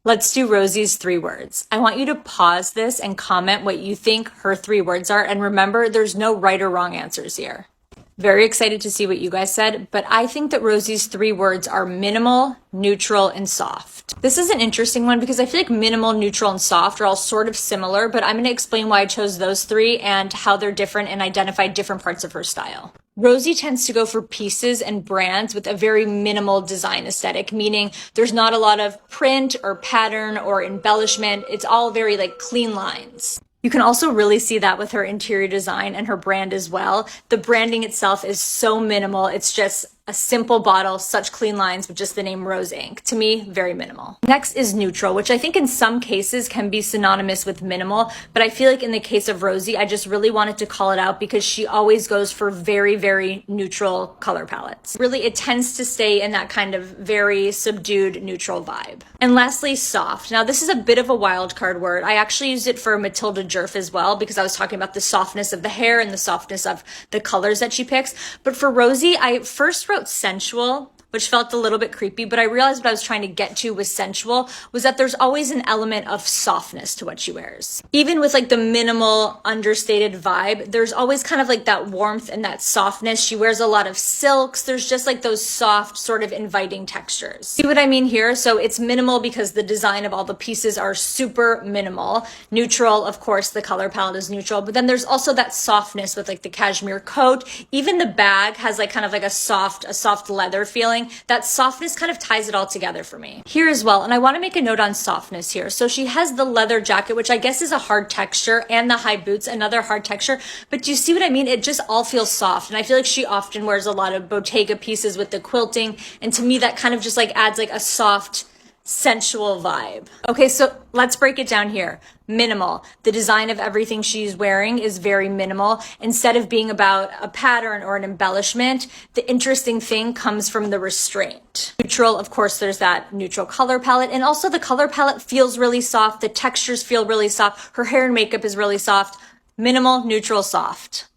Let's do Rosie's 3 words. I want you to pause this and comment what you think her 3 words are. And remember, there's no right or wrong answers here. Very excited to see what you guys said, but I think that Rosie's 3 words are minimal, neutral, and soft. This is an interesting one because I feel like minimal, neutral, and soft are all sort of similar, but I'm going to explain why I chose those 3 and how they're different and identify different parts of her style. Rosie tends to go for pieces and brands with a very minimal design aesthetic, meaning there's not a lot of print or pattern or embellishment. It's all very like clean lines. You can also really see that with her interior design and her brand as well. The branding itself is so minimal. It's just a simple bottle, such clean lines with just the name Rose Inc. To me, very minimal. Next is neutral, which I think in some cases can be synonymous with minimal, but I feel like in the case of Rosie, I just really wanted to call it out because she always goes for very, very neutral color palettes. Really, it tends to stay in that kind of very subdued neutral vibe. And lastly, soft. Now, this is a bit of a wild card word. I actually used it for Matilda Djerf as well because I was talking about the softness of the hair and the softness of the colors that she picks. But for Rosie, I first wrote sensual, which felt a little bit creepy, but I realized what I was trying to get to with sensual was that there's always an element of softness to what she wears. Even with like the minimal, understated vibe, there's always kind of like that warmth and that softness. She wears a lot of silks. There's just like those soft, sort of inviting textures. See what I mean here? So it's minimal because the design of all the pieces are super minimal. Neutral, of course, the color palette is neutral, but then there's also that softness with like the cashmere coat. Even the bag has like kind of like a soft leather feeling. That softness kind of ties it all together for me. Here as well, and I want to make a note on softness here. So she has the leather jacket, which I guess is a hard texture, and the high boots, another hard texture. But do you see what I mean? It just all feels soft. And I feel like she often wears a lot of Bottega pieces with the quilting. And to me, that kind of just like adds like a soft, sensual vibe. Okay, so let's break it down here. Minimal. The design of everything she's wearing is very minimal. Instead of being about a pattern or an embellishment, the interesting thing comes from the restraint. Neutral, of course, there's that neutral color palette. And also the color palette feels really soft. The textures feel really soft. Her hair and makeup is really soft. Minimal, neutral, soft.